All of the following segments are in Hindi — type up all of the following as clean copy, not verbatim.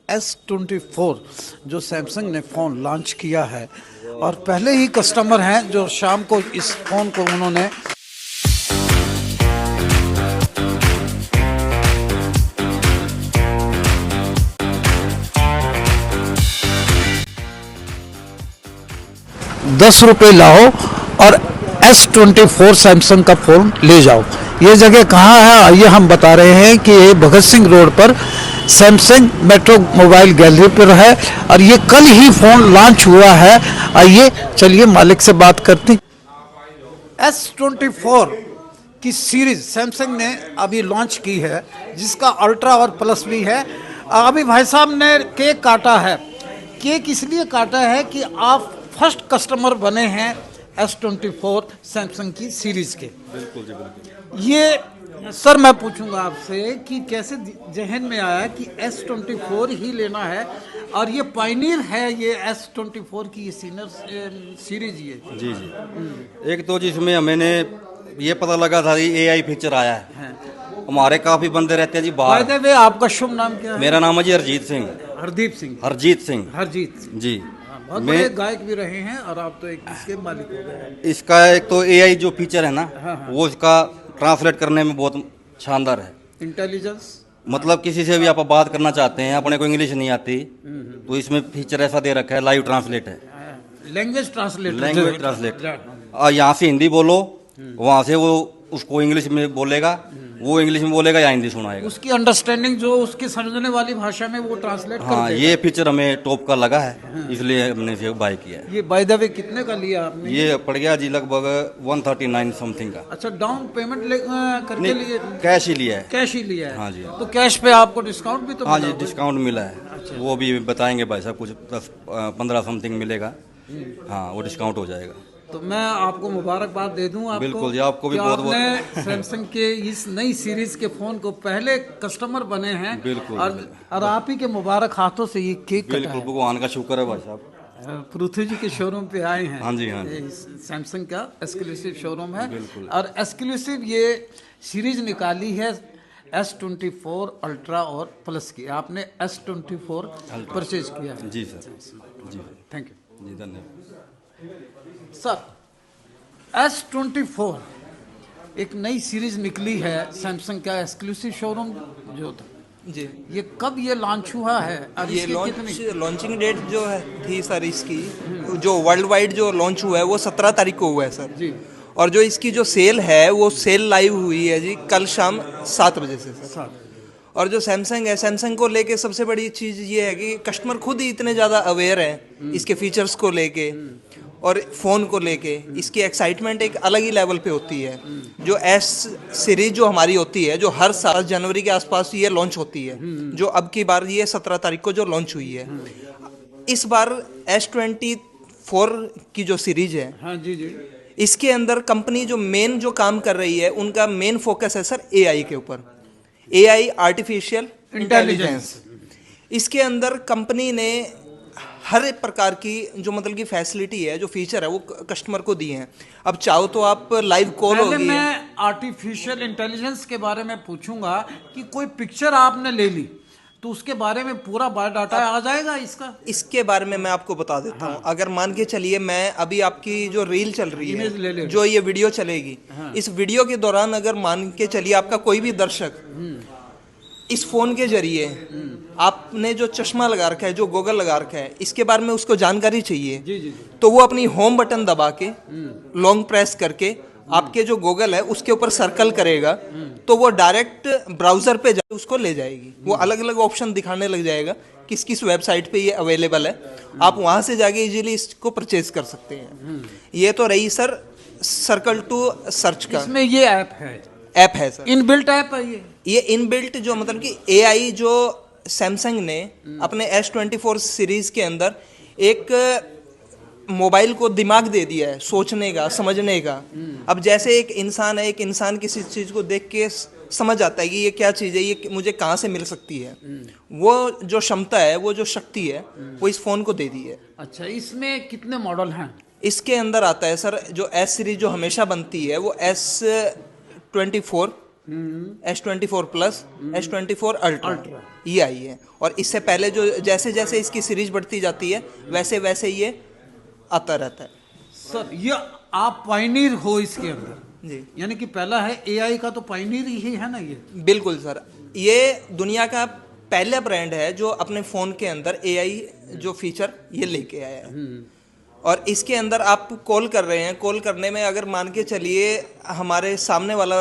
S24 जो सैमसंग ने फ़ोन लॉन्च किया है और पहले ही कस्टमर हैं जो शाम को इस फ़ोन को उन्होंने ₹10 लाओ और S24 सैमसंग का फ़ोन ले जाओ। ये जगह कहाँ है आइए हम बता रहे हैं कि ये भगत सिंह रोड पर सैमसंग मेट्रो मोबाइल गैलरी पर है और ये कल ही फ़ोन लॉन्च हुआ है। आइए चलिए मालिक से बात करते हैं। S24 की सीरीज़ सैमसंग ने अभी लॉन्च की है जिसका अल्ट्रा और प्लस भी है। अभी भाई साहब ने केक काटा है। केक इसलिए काटा है कि आप फर्स्ट कस्टमर बने हैं S24 सैमसंग की सीरीज़ के। बिल्कुल जी बिल्कुल। ये सर मैं पूछूंगा आपसे कि कैसे जहन में आया कि S24 ही लेना है और ये पायनियर है ये S24 की ये सीनियर सीरीज ये। जी जी एक तो जिसमें मैंने ये पता लगा था कि AI फीचर आया है। हमारे काफ़ी बंदे रहते हैं जी बाहर। बाय द वे आपका शुभ नाम क्या है? मेरा नाम है जी हरजीत सिंह। हरदीप सिंह। हरजीत सिंह। हरजीत सिंह जी। बहुत बड़े गायक भी रहे हैं और आप तो एक इसके मालिक हो गए। इसका एक तो AI जो फीचर है ना हाँ। वो इसका ट्रांसलेट करने में बहुत शानदार है। इंटेलिजेंस मतलब किसी से भी आप बात करना चाहते हैं अपने को इंग्लिश नहीं आती तो इसमें फीचर ऐसा दे रखा है लाइव ट्रांसलेट है। लैंग्वेज ट्रांसलेट यहाँ से हिंदी बोलो वहाँ से वो उसको इंग्लिश में बोलेगा वो इंग्लिश में बोलेगा या हिंदी सुनाएगा। उसकी अंडरस्टैंडिंग जो उसकी समझने वाली भाषा में वो ट्रांसलेट कर हाँ देगा। ये फीचर हमें टॉप का लगा है इसलिए हमने इसे बाय किया है। ये बाय द वे कितने का लिया आपने? ये पड़ गया जी लगभग 139 समथिंग का। अच्छा डाउन पेमेंट करके लिए कैश ही लिया है। कैश ही लिया है? हाँ जी। तो कैश पे आपको डिस्काउंट भी तो हाँ मिला जी होगा? डिस्काउंट मिला है। अच्छा। वो भी बताएंगे भाई साहब कुछ 10-15 समथिंग मिलेगा। हाँ वो डिस्काउंट हो जाएगा। तो मैं आपको मुबारकबाद दे दूं आपको। बिल्कुल जी आपको भी कि बहुत आपने सैमसंग के इस नई सीरीज के फोन को पहले कस्टमर बने हैं। बिल्कुल और आप ही के मुबारक हाथों से ये केक कटा बिल्कुल है। भगवान का शुक्र है भाई साहब। पृथ्वी जी के शोरूम पे आए हैं। हाँ जी हाँ जी। सैमसंग का एक्सक्लूसिव शोरूम है। बिल्कुल। और एक्सक्लूसिव ये सीरीज निकाली है S24 अल्ट्रा और प्लस की। आपने S24 परचेज किया है। जी सर जी थैंक यू जी धन्यवाद सर। S24 एक नई सीरीज निकली है सैमसंग का एक्सक्लूसिव शोरूम जो था जी। ये कब ये लॉन्च हुआ है और ये इसकी लॉन्चिंग डेट जो है थी सर इसकी जो वर्ल्ड वाइड जो लॉन्च हुआ है वो 17 तारीख को हुआ है सर जी। और जो इसकी जो सेल है वो सेल लाइव हुई है जी कल शाम 7 बजे से सर। और जो सैमसंग है सैमसंग को लेके सबसे बड़ी चीज़ ये है कि कस्टमर खुद ही इतने ज़्यादा अवेयर हैं इसके फीचर्स को लेके और फ़ोन को लेके इसकी एक्साइटमेंट एक अलग ही लेवल पे होती है। जो S सीरीज जो हमारी होती है जो हर साल जनवरी के आसपास ये लॉन्च होती है जो अब की बार ये 17 तारीख को जो लॉन्च हुई है। इस बार S24 की जो सीरीज है हाँ जी जी इसके अंदर कंपनी जो मेन जो काम कर रही है उनका मेन फोकस है सर AI के ऊपर। AI artificial intelligence. इसके अंदर कंपनी ने हर एक प्रकार की जो मतलब की फैसिलिटी है जो फीचर है वो कस्टमर को दिए हैं। अब चाहो तो आप लाइव कॉल पहले होगी। मैं आर्टिफिशियल इंटेलिजेंस के बारे में पूछूंगा कि कोई पिक्चर आपने ले ली तो उसके बारे में पूरा बायोडाटा आ जाएगा इसका? इसके बारे में मैं आपको बता देता हूँ। अगर मान के चलिए मैं अभी आपकी जो रील चल रही है जो ये वीडियो चलेगी इस वीडियो के दौरान अगर मान के चलिए आपका कोई भी दर्शक इस फोन के जरिए आपने जो चश्मा लगा रखा है जो गॉगल लगा रखा है इसके बारे में उसको जानकारी चाहिए जी जी। तो वो अपनी होम बटन दबा के लॉन्ग प्रेस करके आपके जो गूगल है उसके ऊपर सर्कल करेगा तो वो डायरेक्ट ब्राउजर पे जाके उसको ले जाएगी। वो अलग अलग ऑप्शन दिखाने लग जाएगा किस किस वेबसाइट पे ये अवेलेबल है। आप वहां से जाके इजीली इसको परचेज कर सकते हैं। ये तो रही सर सर्कल टू सर्च का। इसमें ये ऐप है सर इनबिल्ट ऐप है ये इनबिल्ट जो मतलब कि AI जो सैमसंग ने अपने S24 सीरीज के अंदर एक मोबाइल को दिमाग दे दिया है सोचने का समझने का। अब जैसे एक इंसान किसी चीज़ को देख के समझ आता है कि ये क्या चीज़ है ये मुझे कहाँ से मिल सकती है। वो जो क्षमता है वो जो शक्ति है वो इस फ़ोन को दे दी है। अच्छा इसमें कितने मॉडल हैं? इसके अंदर आता है सर जो S सीरीज जो हमेशा बनती है वो S24 S24 plus, S24 ultra, ये आई है। और इससे पहले जो जैसे जैसे इसकी सीरीज बढ़ती जाती है वैसे वैसे ये आता रहता है। सर ये आप पायनियर हो इसके अंदर जी यानी कि पहला है एआई का, तो पायनियर ही है ना ये। बिल्कुल सर, ये दुनिया का पहला ब्रांड है जो अपने फ़ोन के अंदर एआई जो फीचर ये लेके आया है। और इसके अंदर आप कॉल कर रहे हैं, कॉल करने में अगर मान के चलिए हमारे सामने वाला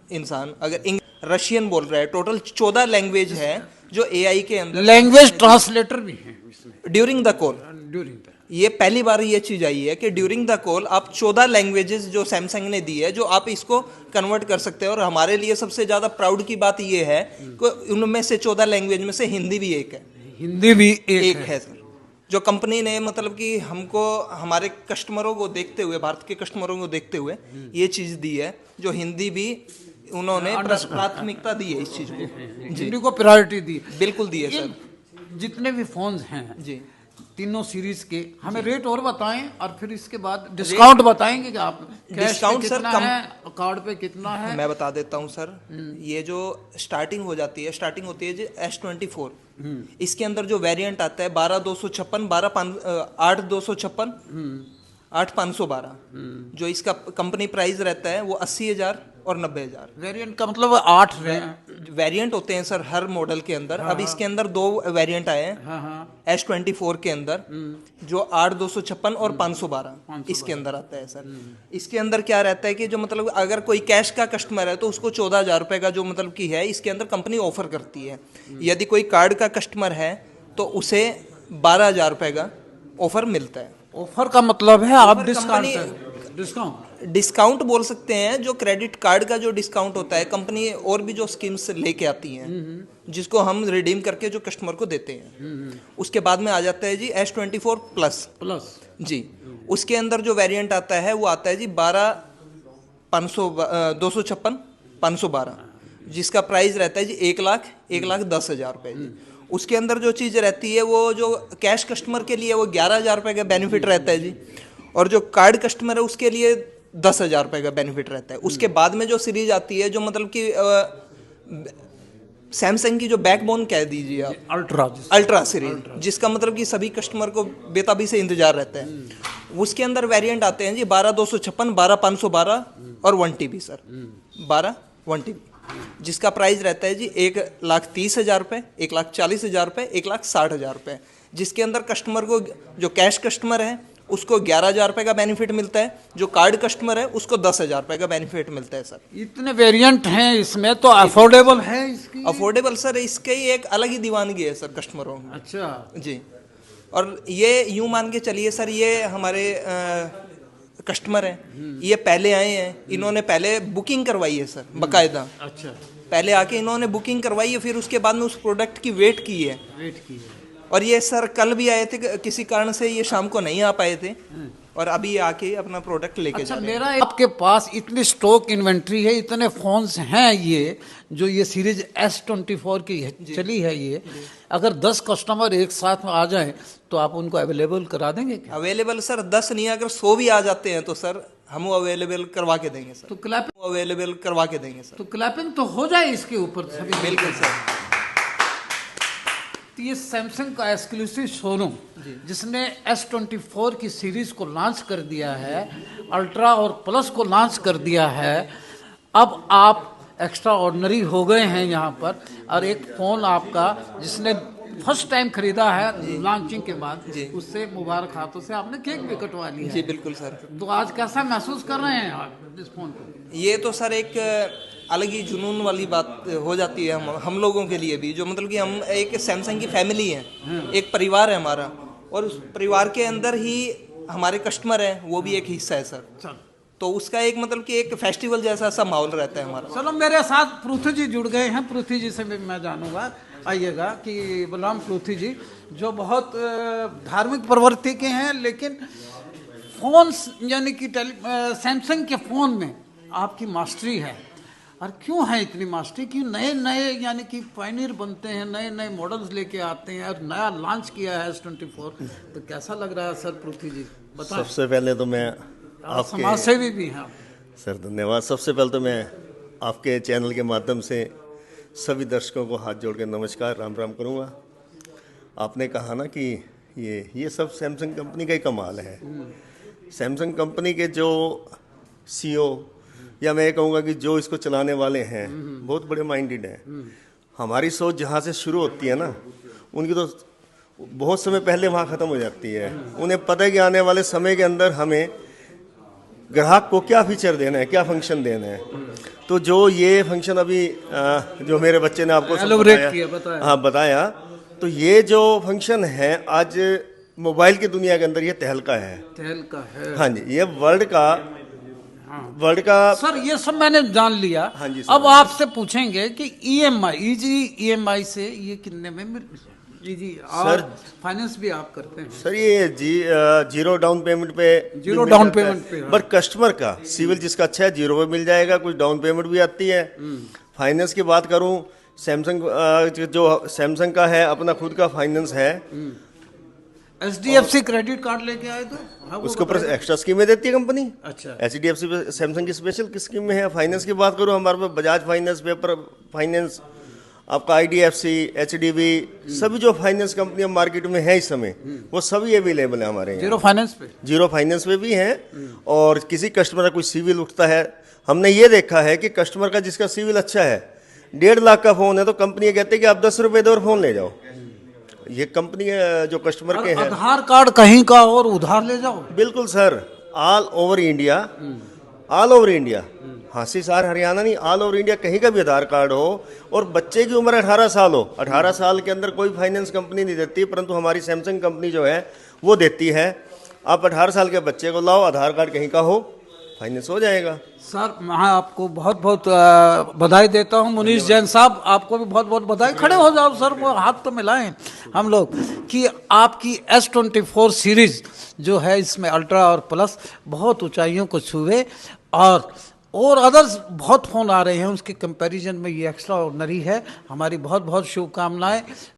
इंसान अगर रशियन बोल रहा है, टोटल 14 लैंग्वेज है जो एआई के अंदर, लैंग्वेज ट्रांसलेटर भी है इसमें during the call. During the, ये पहली बार ये चीज आई है कि ड्यूरिंग द कॉल आप 14 लैंग्वेजेस जो सैमसंग ने दी है जो आप इसको कन्वर्ट कर सकते हैं। और हमारे लिए सबसे ज्यादा प्राउड की बात ये है कि उनमें से 14 लैंग्वेज में से हिंदी भी एक है। हिंदी भी एक है सर, जो कंपनी ने मतलब कि हमको हमारे कस्टमरों को देखते हुए, भारत के कस्टमरों को देखते हुए ये चीज दी है, जो हिंदी भी उन्होंने प्राथमिकता दी है इस चीज को। हिंदी को प्रायोरिटी दी, बिल्कुल दी है सर। जितने भी फोन्स हैं जी तीनों सीरीज के, हमें रेट और बताएं और फिर इसके बाद डिस्काउंट बताएंगे कि आप डिस्काउंट सर कितना है, कार्ड पे कितना है। मैं बता देता हूँ सर, ये जो स्टार्टिंग हो जाती है, स्टार्टिंग होती है जी S24। इसके अंदर जो वेरिएंट आता है 12,256, 8,256, 8,512, जो इसका कंपनी प्राइस रहता है वो 80,000 और 90,000। वेरिएंट का मतलब 8 वेरिएंट होते हैं सर हर मॉडल के अंदर। अब इसके अंदर 2 वेरिएंट आए हैं S24 के अंदर, जो 8,256 और 512 इसके अंदर आता है सर। इसके अंदर क्या रहता है कि जो मतलब अगर कोई कैश का कस्टमर है तो उसको 14,000 रुपए का जो मतलब की है इसके अंदर कंपनी ऑफर करती है। यदि कोई कार्ड का कस्टमर है तो उसे 12,000 रुपए का ऑफर मिलता है। ऑफर का मतलब है आप डिस्काउंट डिस्काउंट बोल सकते हैं, जो क्रेडिट कार्ड का जो डिस्काउंट होता है, कंपनी और भी जो स्कीम्स लेके आती हैं जिसको हम रिडीम करके जो कस्टमर को देते हैं। उसके बाद में आ जाता है जी S24 प्लस जी। उसके अंदर जो वेरिएंट आता है वो आता है जी 256, 512, जिसका प्राइस रहता है जी 1,10,000 रुपए जी। उसके अंदर जो चीज़ रहती है वो जो कैश कस्टमर के लिए वो 11,000 रुपए का बेनिफिट रहता है जी, और जो कार्ड कस्टमर है उसके लिए 10,000 रुपए का बेनिफिट रहता है। उसके बाद में जो सीरीज आती है जो मतलब कि सैमसंग की जो बैकबोन कह दीजिए आप, अल्ट्रा सीरीज, जिसका मतलब कि सभी कस्टमर को बेताबी से इंतजार रहता है। उसके अंदर वेरिएंट आते हैं जी 12,256, 12,512 और 1 TB सर, 1 TB, जिसका प्राइस रहता है जी 1,30,000 रुपये, 1,40,000 रुपये, 1,60,000 रुपये, जिसके अंदर कस्टमर को, जो कैश कस्टमर है उसको 11,000 रुपये का बेनिफिट मिलता है, जो कार्ड कस्टमर है उसको 10,000 रुपये का बेनिफिट मिलता है सर। इतने वेरिएंट हैं इसमें, तो अफोर्डेबल है इसकी? अफोर्डेबल सर, इसके ही एक अलग ही दीवानगी है सर कस्टमरों में। अच्छा जी, और ये यूं मान के चलिए सर, ये हमारे कस्टमर हैं, ये पहले आए हैं, इन्होंने पहले बुकिंग करवाई है सर बाकायदा। अच्छा, पहले आके इन्होंने बुकिंग करवाई है, फिर उसके बाद में उस प्रोडक्ट की वेट की है। और ये सर कल भी आए थे, किसी कारण से ये शाम को नहीं आ पाए थे, और अभी आके अपना प्रोडक्ट लेके जा रहे हैं। मेरा आपके पास इतनी स्टॉक इन्वेंट्री है, इतने फोन्स हैं ये जो ये सीरीज S24 की चली है, ये अगर 10 कस्टमर एक साथ में आ जाएं तो आप उनको अवेलेबल करा देंगे क्या? अवेलेबल सर 10 नहीं, अगर 100 भी आ जाते हैं तो सर हम अवेलेबल करवा के देंगे सर। तो क्लैपिंग अवेलेबल करवा के देंगे सर। तो क्लैपिंग तो हो जाए इसके ऊपर सभी। बिल्कुल सर। ये सैमसंग का एक्सक्लूसिव शोरूम जिसने S24 की सीरीज को लॉन्च कर दिया है, अल्ट्रा और प्लस को लॉन्च कर दिया है, अब आप एक्स्ट्रा ऑर्डिनरी हो गए हैं यहाँ पर। और एक फ़ोन आपका जिसने फर्स्ट टाइम खरीदा है लॉन्चिंग के बाद, उससे मुबारक हाथों से आपने केक भी कटवा लिया। जी बिल्कुल सर। तो आज कैसा महसूस कर रहे हैं आप इस फोन को? ये तो सर एक अलग ही जुनून वाली बात हो जाती है हम लोगों के लिए भी, जो मतलब कि हम एक सैमसंग की फैमिली है, एक परिवार है हमारा, और उस परिवार के अंदर ही हमारे कस्टमर हैं, वो भी एक हिस्सा है सर। तो उसका एक मतलब कि एक फेस्टिवल जैसा सा माहौल रहता है हमारा। चलो मेरे साथ पृथ्वी जी जुड़ गए हैं, पृथ्वी जी से भी मैं जानूंगा, आइएगा, कि बलराम पृथ्वी जी जो बहुत धार्मिक प्रवृत्ति के हैं, लेकिन फोन यानी कि सैमसंग के फ़ोन में आपकी मास्टरी है। और क्यों है इतनी मास्टरी? क्यों नए नए यानी कि पायनियर बनते हैं, नए नए मॉडल्स लेके आते हैं, और नया लॉन्च किया है S24, तो कैसा लग रहा है सर पृथ्वी जी बताएं। सबसे पहले तो मैं समाज सेवी भी हैं सर, धन्यवाद। सबसे पहले तो मैं आपके चैनल के माध्यम से सभी दर्शकों को हाथ जोड़ के नमस्कार राम राम करूँगा। आपने कहा ना कि ये सब सैमसंग कंपनी का ही कमाल है। सैमसंग कंपनी के जो सीईओ या मैं कहूँगा कि जो इसको चलाने वाले हैं बहुत बड़े माइंडेड हैं। हमारी सोच जहाँ से शुरू होती है ना, उनकी तो बहुत समय पहले वहाँ ख़त्म हो जाती है। उन्हें पता है कि आने वाले समय के अंदर हमें ग्राहक को क्या फीचर देना है, क्या फंक्शन देना है। तो जो ये फंक्शन अभी जो मेरे बच्चे ने आपको बताया, तो ये जो फंक्शन है आज मोबाइल की दुनिया के अंदर ये तहलका है। हाँ जी, ये वर्ल्ड का सर ये सब मैंने जान लिया। हाँ जी, अब आपसे पूछेंगे कि ईएमआई से ये कितने में जी और फाइनेंस भी आप करते हैं सर? ये जीरो डाउन पेमेंट पे बट कस्टमर का सिविल जिसका अच्छा है जीरो पे मिल जाएगा। कुछ डाउन पेमेंट भी आती है। फाइनेंस की बात करूं, सैमसंग जो सैमसंग का है अपना खुद का फाइनेंस है। HDFC क्रेडिट कार्ड लेके आए तो उसके ऊपर एक्स्ट्रा स्कीमें देती है कंपनी। अच्छा, HDFC पे सैमसंग की स्पेशल स्कीम में है। फाइनेंस की बात करूं, हमारे पास बजाज फाइनेंस, पेपर फाइनेंस, आपका IDFC, HDB, सभी जो फाइनेंस कंपनियां मार्केट में है इस समय वो सभी अवेलेबल है हमारे यहाँ। जीरो फाइनेंस पे भी हैं। और किसी कस्टमर का कोई सिविल उठता है, हमने ये देखा है कि कस्टमर का जिसका सिविल अच्छा है, 1.5 लाख का फोन है तो कंपनी कहते हैं कि आप 10 रुपए दो और फोन ले जाओ। ये कंपनी जो कस्टमर के हैं, आधार कार्ड कहीं का और उधार ले जाओ। बिल्कुल सर, ऑल ओवर इंडिया, हाँसी सार हरियाणा नहीं, ऑल ओवर इंडिया कहीं का भी आधार कार्ड हो और बच्चे की उम्र 18 साल हो, 18 साल के अंदर कोई फाइनेंस कंपनी नहीं देती, परंतु हमारी सैमसंग कंपनी जो है वो देती है। आप 18 साल के बच्चे को लाओ, आधार कार्ड कहीं का हो, फाइनेंस हो जाएगा। सर मैं आपको बहुत बहुत बधाई देता हूं। मुनीश जैन साहब, आपको भी बहुत बहुत बधाई। खड़े हो जाओ सर, वो हाथ तो मिलाएं हम लोग कि आपकी S24 सीरीज जो है इसमें अल्ट्रा और प्लस बहुत ऊंचाइयों को छुए और अदर्स बहुत फ़ोन आ रहे हैं उसके कंपैरिजन में ये एक्स्ट्रा ऑर्डिनरी है। हमारी बहुत बहुत शुभकामनाएं।